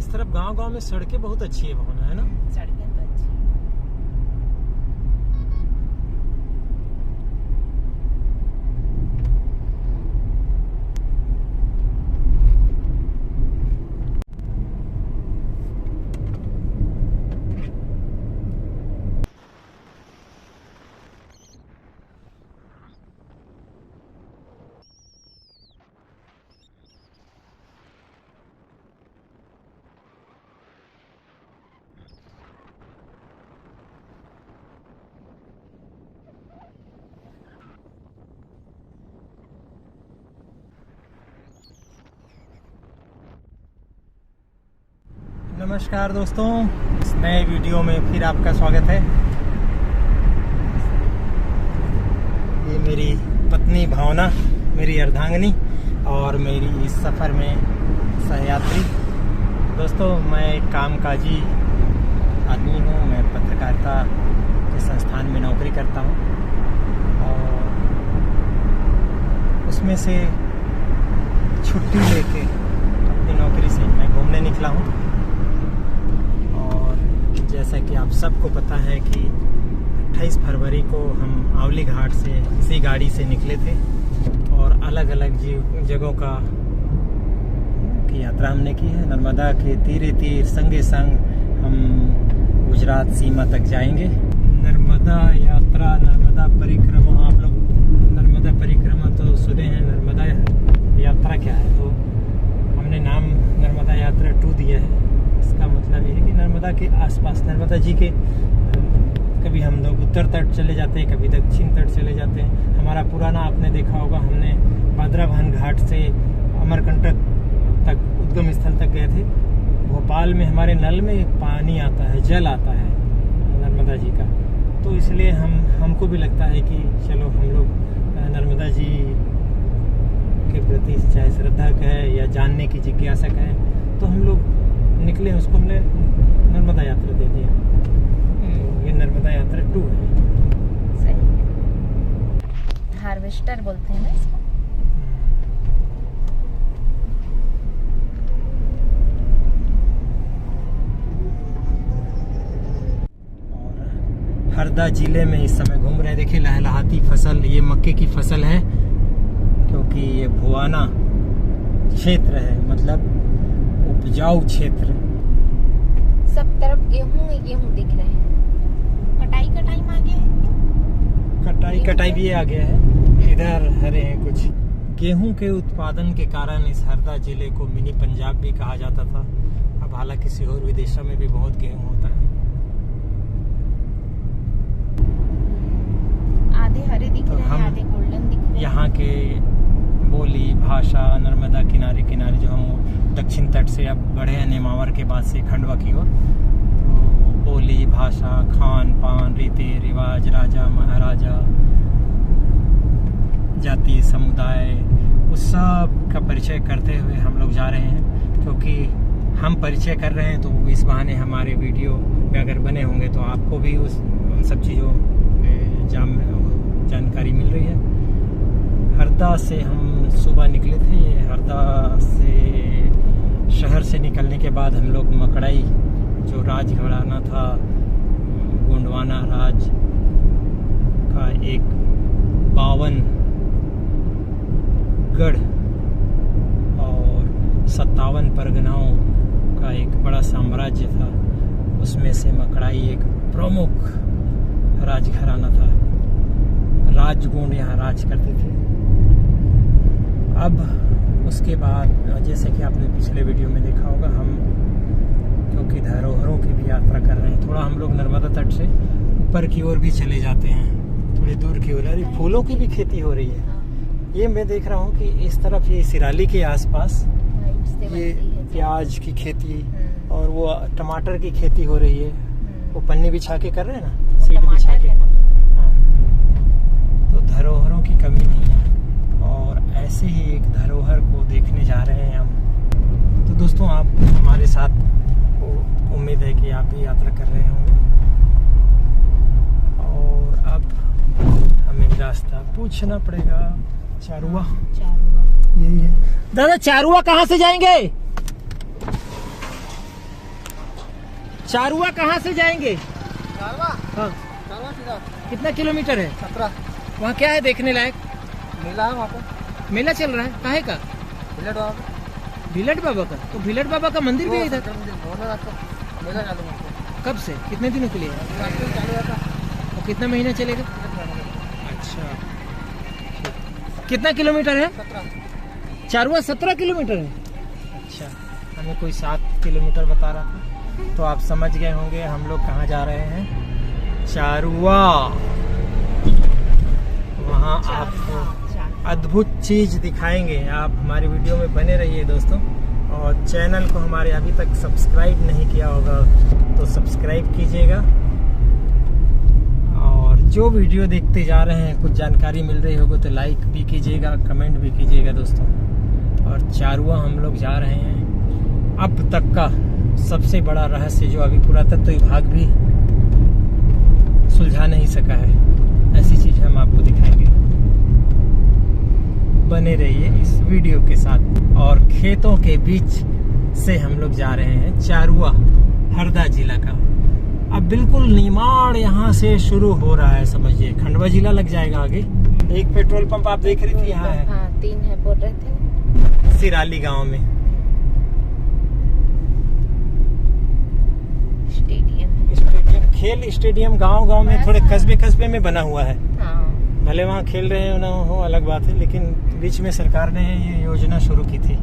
इस तरफ गांव में सड़कें बहुत अच्छी है भावना, है ना? सड़कें तो अच्छी। नमस्कार दोस्तों, इस नए वीडियो में फिर आपका स्वागत है। ये मेरी पत्नी भावना, मेरी अर्धांगिनी और मेरी इस सफ़र में सहयात्री। दोस्तों, मैं एक कामकाजी आदमी हूँ। मैं पत्रकारिता के संस्थान में नौकरी करता हूँ और उसमें से छुट्टी लेके अपनी नौकरी से मैं घूमने निकला हूँ। जैसा कि आप सबको पता है कि 28 फरवरी को हम आवली घाट से इसी गाड़ी से निकले थे और अलग अलग जगहों की यात्रा हमने की है। नर्मदा के तीर संगे संग हम गुजरात सीमा तक जाएंगे। नर्मदा यात्रा, नर्मदा परिक्रमा, आप लोग नर्मदा परिक्रमा तो सुने हैं, नर्मदा यात्रा क्या है? तो हमने नाम नर्मदा यात्रा 2 दिया है। इसका मतलब ये है कि नर्मदा के आसपास, नर्मदा जी के कभी हम लोग उत्तर तट चले जाते हैं, कभी दक्षिण तट चले जाते हैं। हमारा पुराना आपने देखा होगा, हमने बांद्राभान घाट से अमरकंटक तक उद्गम स्थल तक गए थे। भोपाल में हमारे नल में पानी आता है, जल आता है नर्मदा जी का, तो इसलिए हमको भी लगता है कि चलो हम लोग नर्मदा जी के प्रति चाहे श्रद्धा कहे या जानने की जिज्ञासा कहे, तो हम लोग निकले, उसको हमने नर्मदा यात्रा दे दिया। तो ये नर्मदा यात्रा 2 है। सही। हार्वेस्टर बोलते हैं ना इसको। और हरदा जिले में इस समय घूम रहे। देखिए लहलहाती फसल, ये मक्के की फसल है, क्योंकि ये भुआना क्षेत्र है, मतलब उपजाऊ क्षेत्र। सब तरफ गेहूं दिख रहे हैं। कटाई में आ गया है। कटाई भी आ गया है। इधर हरे हैं कुछ। गेहूं के उत्पादन के कारण इस हरदा जिले को मिनी पंजाब भी कहा जाता था। अब हालांकि सीहोर विदेशा में भी बहुत गेहूं होता है। आधे हरे दिख रहे हैं, आधे गोल्डन दिख रहे हैं। यहाँ के बोली भाषा, नर्मदा किनारे जो हम दक्षिण तट से अब बढ़े हैं नेमावर के बाद से खंडवा की ओर, तो बोली भाषा, खान पान, रीति रिवाज, राजा महाराजा, जाति समुदाय, उस सब का परिचय करते हुए हम लोग जा रहे हैं। क्योंकि हम परिचय कर रहे हैं तो इस बहाने हमारे वीडियो में अगर बने होंगे तो आपको भी उन सब चीज़ों जानकारी मिल रही है। हरदा से हम सुबह निकले थे। हरदा से शहर से निकलने के बाद हम लोग मकड़ाई, जो राजघराना था, गोंडवाना राज का एक 52 गढ़ और 57 परगनाओं का एक बड़ा साम्राज्य था, उसमें से मकड़ाई एक प्रमुख राजघराना था। राजगोंड यहाँ राज करते थे। अब उसके बाद जैसे कि आपने पिछले वीडियो में देखा होगा, हम क्योंकि धरोहरों की भी यात्रा कर रहे हैं, थोड़ा हम लोग नर्मदा तट से ऊपर की ओर भी चले जाते हैं, थोड़ी दूर की ओर। अरे फूलों की भी खेती हो रही है। ये मैं देख रहा हूँ कि इस तरफ ये सिराली के आसपास ये प्याज की खेती और वो टमाटर की खेती हो रही है। वो पन्नी बिछा के कर रहे हैं ना, सीट बिछा के। हाँ, तो धरोहरों की कमी नहीं है। और ऐसे ही एक धरोहर को देखने जा रहे हैं हम। तो दोस्तों, आप हमारे साथ, उम्मीद है कि आप भी यात्रा कर रहे होंगे। और अब हमें रास्ता पूछना पड़ेगा। चारुआ यही है। दादा, चारुआ कहाँ से जाएंगे? चारुआ कहाँ से जाएंगे? चारवा हाँ, चारवा सीधा कितना किलोमीटर है? 17 वहाँ क्या है देखने लायक? मेला है वहाँ पे, मेला चल रहा है, काहे का? बुलेट वहाँ पे भिलट बाबा का? तो भिलट बाबा का मंदिर भी है इधर? मेला चालू है। कब से? कितने दिनों के लिए? चालू रहता है। और कितना महीना चलेगा? अच्छा, कितना किलोमीटर है? 17 चारुआ 17 किलोमीटर है। अच्छा, हमें कोई 7 किलोमीटर बता रहा था। तो आप समझ गए होंगे हम लोग कहाँ जा रहे हैं, चारुआ। वहाँ आपको अद्भुत चीज दिखाएंगे। आप हमारी वीडियो में बने रहिए दोस्तों, और चैनल को हमारे अभी तक सब्सक्राइब नहीं किया होगा तो सब्सक्राइब कीजिएगा। और जो वीडियो देखते जा रहे हैं कुछ जानकारी मिल रही होगी तो लाइक भी कीजिएगा, कमेंट भी कीजिएगा दोस्तों। और चारुआ हम लोग जा रहे हैं। अब तक का सबसे बड़ा रहस्य जो अभी पुरातत्व विभाग भी सुलझा नहीं सका है, ऐसी चीज हम आपको दिखाएंगे। बने रहिए इस वीडियो के साथ। और खेतों के बीच से हम लोग जा रहे हैं चारुआ, हरदा जिला का। अब बिल्कुल निर्माण यहाँ से शुरू हो रहा है, समझिए खंडवा जिला लग जाएगा आगे। एक पेट्रोल पंप आप देख रही थी यहाँ है। हाँ, 3 है बोल रहे थे। सिराली गांव में स्टेडियम, खेल स्टेडियम गांव में थोड़े कस्बे में बना हुआ है। हाँ, भले वहाँ खेल रहे हो ना हो अलग बात है, लेकिन बीच में सरकार ने ये योजना शुरू की थी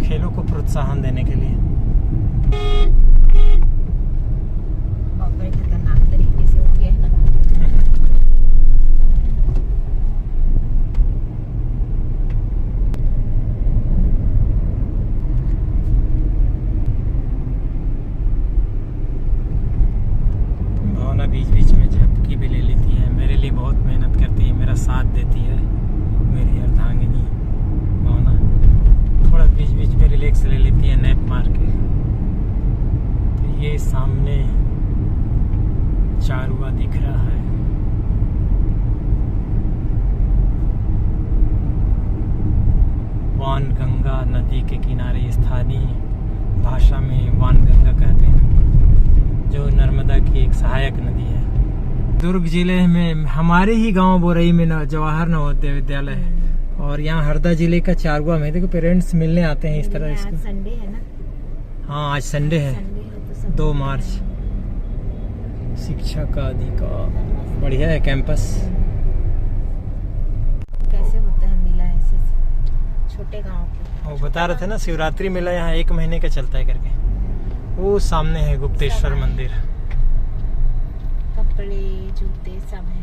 खेलों को प्रोत्साहन देने के लिए। और बड़े खतरनाक तरीके से हो गया है ना। भावना बीच बीच में झपकी भी ले लेती है, मेरे लिए बहुत मेहनत करती है, मेरा साथ देती है मेरी अर्धांगिनी भावना। थोड़ा बीच बीच में रिलैक्स ले लेती है नैप मार के। तो ये सामने चारुआ दिख रहा है। वानगंगा नदी के किनारे, स्थानीय भाषा में वानगंगा कहते हैं, जो नर्मदा की एक सहायक नदी है। दुर्ग जिले में हमारे ही गांव बोरई में जवाहर नवोदय विद्यालय है, और यहाँ हरदा जिले का चारुआ में देखो पेरेंट्स मिलने आते हैं इस तरह। इसको संडे है ना। हाँ, आज संडे है, संडे है तो सब 2 मार्च। शिक्षा का अधिकार, बढ़िया है कैंपस। कैसे होता है मेला ऐसे छोटे गांव के। वो बता रहे थे ना शिवरात्रि मेला यहाँ 1 महीने का चलता है करके। वो सामने है गुप्तेश्वर मंदिर। कपड़े जूते सब है।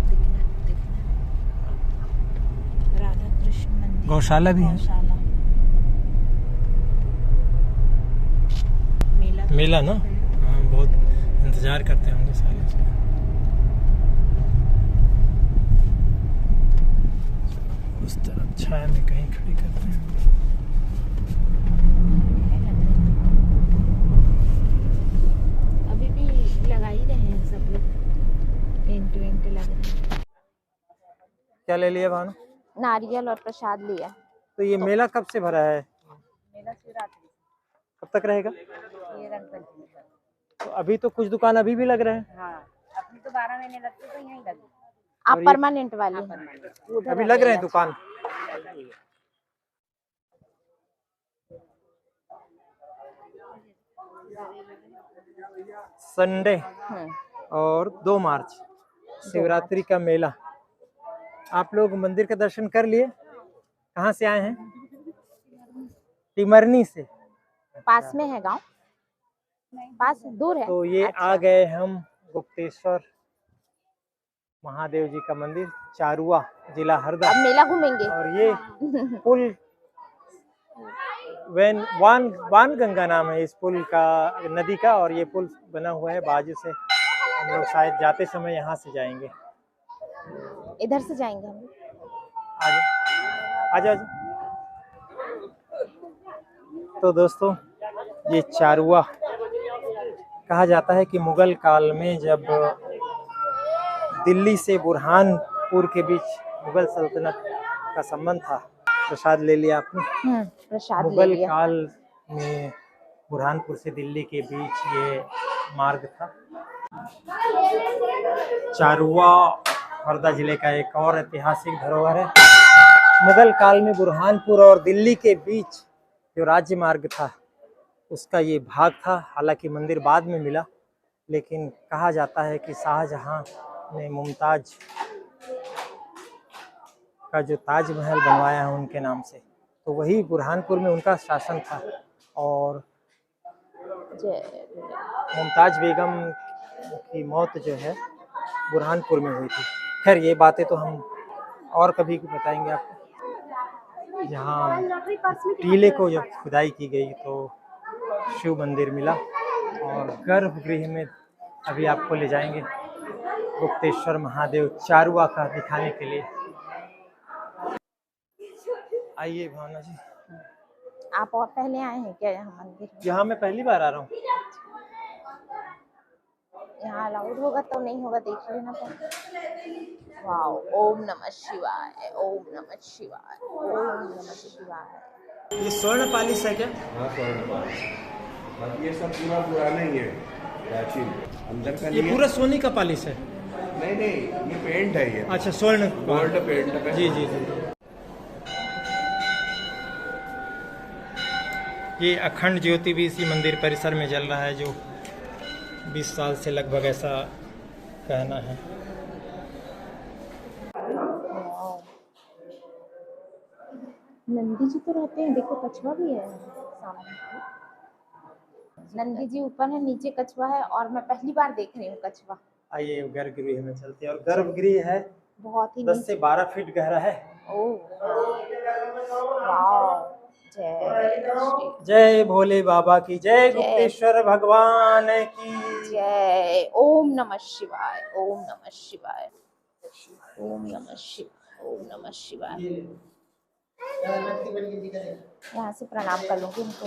दिखना राधा कृष्ण मंदिर, गौशाला भी है। गौशाला, मेला ना, हाँ, बहुत इंतजार करते होंगे सालों से। उस तरफ छाया में कहीं खड़ी करते हैं। अभी भी लगा ही रहे हैं सब लोग, टेंट वेंट लग रहे हैं। क्या ले लिया भानु? नारियल और प्रसाद लिया। तो ये मेला कब से भरा है? मेला शिवरात्रि कब तक रहेगा? ये रंग पंचमी तक। तो अभी तो कुछ दुकान अभी भी लग रहे हैं। हाँ, अपनी तो 12 महीने लगते तो यहीं लगे। और आप ये- परमानेंट वाले हैं। अभी लग रहे हैं दुकान। संडे और 2 मार्च शिवरात्रि का मेला। आप लोग मंदिर का दर्शन कर लिए? कहाँ से आए हैं? टिमरनी से। पास में है गांव? पास दूर है? तो ये आ गए हम गुप्तेश्वर महादेव जी का मंदिर, चारुआ, जिला हरदा। अब मेला घूमेंगे। और ये पुल वान गंगा नाम है इस पुल का, नदी का। और ये पुल बना हुआ है बाजू से। हम लोग शायद जाते समय यहाँ से जाएंगे। इधर से जाएंगे हम। आजा। तो दोस्तों, ये चारुआ कहा जाता है कि मुगल काल में जब दिल्ली से बुरहानपुर के बीच मुगल सल्तनत का संबंध था, प्रसाद ले लिया आपने? प्रसाद ले मुगल लिया। काल में बुरहानपुर से दिल्ली के बीच ये मार्ग था। चारुआ हरदा जिले का एक और ऐतिहासिक धरोहर है। मुगल काल में बुरहानपुर और दिल्ली के बीच जो राज्य मार्ग था उसका ये भाग था। हालांकि मंदिर बाद में मिला, लेकिन कहा जाता है कि शाहजहां ने मुमताज का जो ताजमहल बनवाया है उनके नाम से, तो वही बुरहानपुर में उनका शासन था। और मुमताज बेगम की मौत जो है बुरहानपुर में हुई थी। खैर ये बातें तो हम और कभी बताएंगे आपको। यहाँ टीले को जब खुदाई की गई तो शिव मंदिर मिला, और गर्भगृह में अभी आपको ले जाएंगे गुप्तेश्वर महादेव चारुआ का दिखाने के लिए। आइए भावना जी। आप और पहले आए हैं क्या यहाँ मंदिर में? यहाँ मैं पहली बार आ रहा हूँ। यहाँ अलाउड होगा तो नहीं होगा देख लेना पड़ेगा। वाओ, ओम नमः शिवाय, ओम नमः शिवाय, ओम नमः शिवाय। ये स्वर्ण पालिश है क्या? हाँ, स्वर्ण पालिश। बाकी ये सब पूरा पुराना ही है, प्राचीन। अंदर का ये पूरा सोने का पालिश है? नहीं, ये पेंट है ये। अच्छा, स्वर्ण गोल्ड पेंट है। जी जी जी। ये अखंड ज्योति भी इसी मंदिर परिसर में जल रहा है, जो 20 साल से लगभग ऐसा कहना है। नंदी जी तो रहते हैं, देखो कछुआ भी है सामने। नंदी जी ऊपर है, नीचे कछुआ है, और मैं पहली बार देख रही हूँ कछुआ। आइए गर्भगृह में चलते हैं। और गर्भगृह है बहुत ही 10 से 12 फीट गहरा है। ओह वाओ, जय भोले बाबा की जय, गुप्तेश्वर भगवान की जय। ओम नमः शिवाय, ओम नमः शिवाय, ओम नमः शिवाय, ओम नमः शिवाय। यहाँ से प्रणाम कर लूंगी उनको।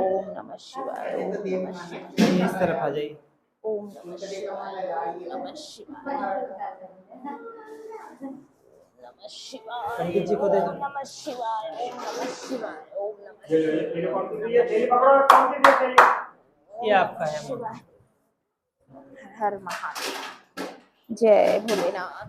ओम नमः शिवाय, ओम नमः शिवाय। इस तरफ आ जाइए। ओम नमः शिवाय, नमः शिवाय, नमः शिवाय। पंडित जी को दे दो। ओम नमः शिवाय, ओम नमः शिवाय, ओम नमः ये आपका है। शिवाय। हर महादेव। जय भोलेनाथ।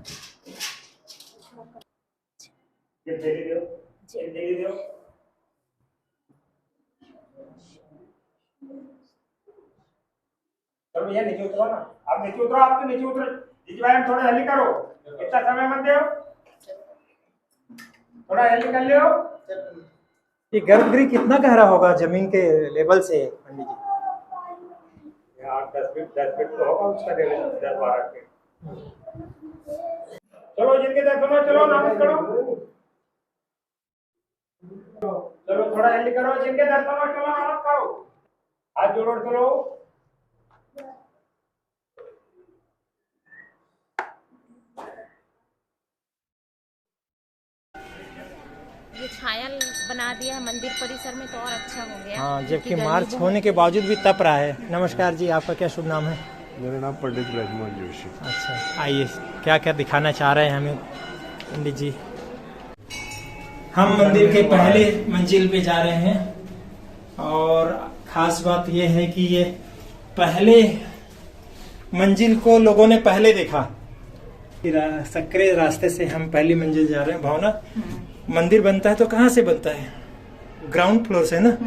भैया नीचे उतरो ना, आप नीचे उतरो, आप तो नीचे उतरो। जी भाई थोड़ा जल्दी करो, इतना समय मत दो, थोड़ा जल्दी कर लो। ये गर्भगृह कितना गहरा होगा जमीन के लेवल से पंडित जी? 10 फीट तो होगा उसका लेवल, 10-12 फीट। चलो जिनके दर्शन हो, चलो नाम करो, चलो थोड़ा जल्दी करो, जिनके दर्शन हो चलो नाम करो, हाथ जोड़ो चलो। ये छाया बना दिया है मंदिर परिसर में तो और अच्छा हो गया। हाँ, जबकि मार्च होने के बावजूद भी तप रहा है। नमस्कार जी, आपका क्या शुभ नाम है? मेरा नाम पंडित ब्रजमोहन जोशी। अच्छा, आइए क्या क्या दिखाना चाह रहे हैं हमें पंडित जी? हम मंदिर के पहले मंजिल पे जा रहे हैं, और खास बात यह है कि ये पहले मंजिल को लोगों ने पहले देखा। सक्रिय रास्ते से हम पहली मंजिल जा रहे हैं। भावना, मंदिर बनता है तो कहाँ से बनता है? ग्राउंड फ्लोर से ना।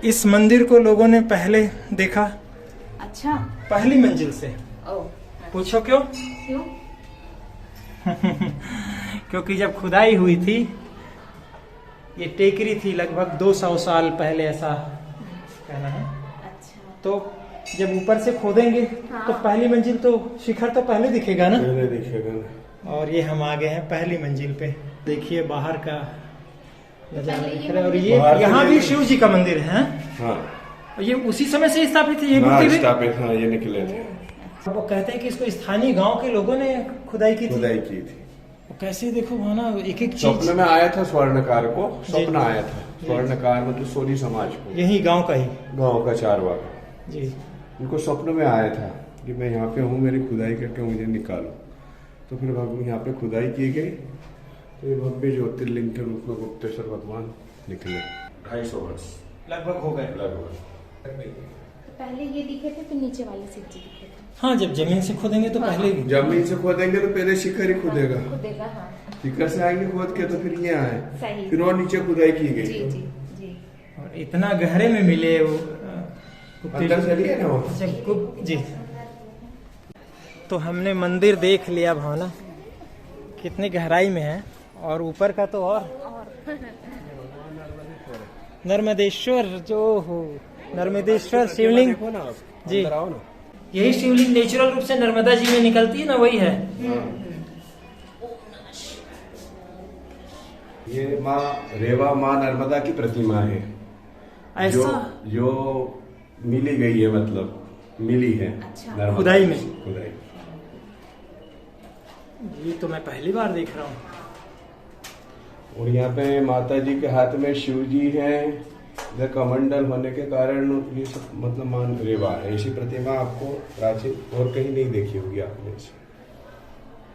इस मंदिर को लोगों ने पहले देखा। अच्छा, पहली मंजिल से। पूछो क्यों? क्यों? क्योंकि जब खुदाई हुई थी, ये टेकरी थी लगभग 200 साल पहले, ऐसा कहना है। अच्छा, तो जब ऊपर से खोदेंगे तो पहली मंजिल तो शिखर तो पहले दिखेगा ना। पहले दिखेगा ना। और ये हम आ गए हैं पहली मंजिल पे। देखिए बाहर का नजारा दिख रहा है। और ये यहाँ भी शिव जी का मंदिर है। हाँ, ये उसी समय से स्थापित है। ये हाँ, मूर्ति भी स्थापित, हाँ, ये निकले थे। वो कहते हैं कि इसको स्थानीय गांव के लोगों ने खुदाई की थी। खुदाई की थी। कैसे देखो ना, एक एक चीज। स्वप्न में आया था स्वर्णकार को, स्वप्न आया था। स्वर्णकार मतलब सोनी समाज को, यही गांव का ही। गांव का चारवा जी। उनको स्वप्न में आया था कि मैं यहाँ पे हूँ, मेरी खुदाई करके मुझे निकालो। तो फिर यहाँ पे खुदाई की गई, ये भव्य ज्योतिर्लिंग के रूप में गुप्तेश्वर भगवान निकले 250 वर्ष लगभग हो गए। लगभग। पहले ये दिखे थे फिर नीचे वाले शिव जी दिखे थे। हाँ, जब जमीन से खोदेंगे तो पहले ही। जमीन से खोदेंगे तो पहले शिखर ही खुदेगा, खुदेगा। हाँ शिखर से आएंगे खोद के तो फिर ये आए, सही। फिर और नीचे खुदाई की जी गई। जी जी। और इतना गहरे में मिले वो अंदर चलिए ना वो। अच्छा, जी। तो हमने मंदिर देख लिया भावना, कितनी गहराई में है, और ऊपर का तो और नर्मदेश्वर जो हो, नर्मदेश्वर शिवलिंग देखो ना आप, जी। अंदर आओ ना। यही शिवलिंग नेचुरल रूप से नर्मदा जी में निकलती है ना, वही है। ये माँ रेवा माँ नर्मदा की प्रतिमा है, ऐसा जो मिली गई है, मतलब मिली है नर्मदा खुदाई में। खुदाई। ये तो मैं पहली बार देख रहा हूँ। और यहाँ पे माता जी के हाथ में शिव जी हैं, इधर कमंडल होने के कारण ये सब मतलब मान रेवा है। ऐसी प्रतिमा आपको प्राचीन और कहीं नहीं देखी होगी आपने ऐसी।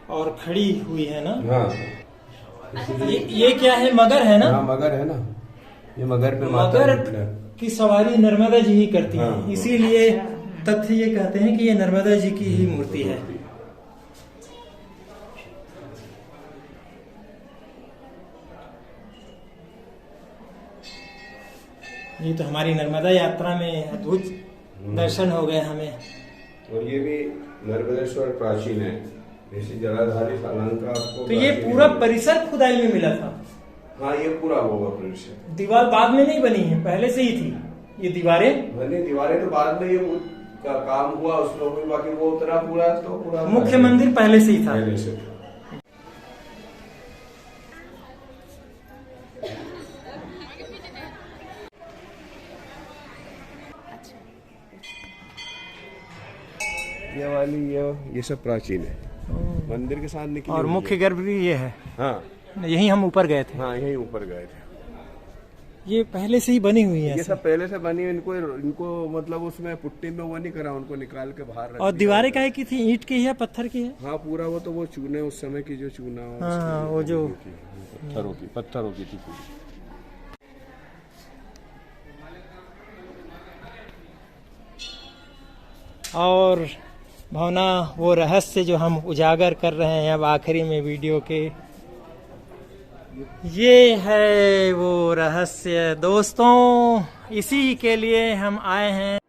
और खड़ी हुई है ना। हाँ, ये क्या है, मगर है ना। हाँ मगर है ना, ये मगर पे माता मगर जी की सवारी नर्मदा जी ही करती हाँ, हैं, इसीलिए तथ्य ये कहते हैं कि ये नर्मदा जी की ही मूर्ति है। ये तो हमारी नर्मदा यात्रा में अद्भुत दर्शन हो गए हमें। और ये भी नर्मदेश्वर प्राचीन है, जैसे जलाधारी सालंका आपको तो ये प्राचीन पूरा है। परिसर खुदाई में मिला था। हाँ ये पूरा होगा परिसर। दीवार बाद में नहीं बनी है, पहले से ही थी ये दीवारें। मैंने दीवारें तो बाद में ये का काम हुआ उसमें भी, बाकी वो उतना पूरा तो पूरा मुख्य मंदिर पहले से ही था। पहले से। ये वाली ये सब प्राचीन है, मंदिर के साथ निकली और हुई मुख्य है। गर्भ भी ये है। हाँ यही हम ऊपर गए थे। हाँ यहीं ऊपर गए थे। ये पहले से ही बनी हुई है ये ऐसे। सब पहले से बनी हुई, इनको मतलब उसमें पुट्टी में वो नहीं करा, उनको निकाल के बाहर रख और दिया। दीवारें काहे की थी, ईंट की है पत्थर की है। हाँ पूरा वो तो वो चूने उस समय की जो चूना हो, हाँ, उसकी वो जो पत्थरों की थी पूरी। और भावना वो रहस्य जो हम उजागर कर रहे हैं अब आखिरी में वीडियो के, ये है वो रहस्य दोस्तों, इसी के लिए हम आए हैं।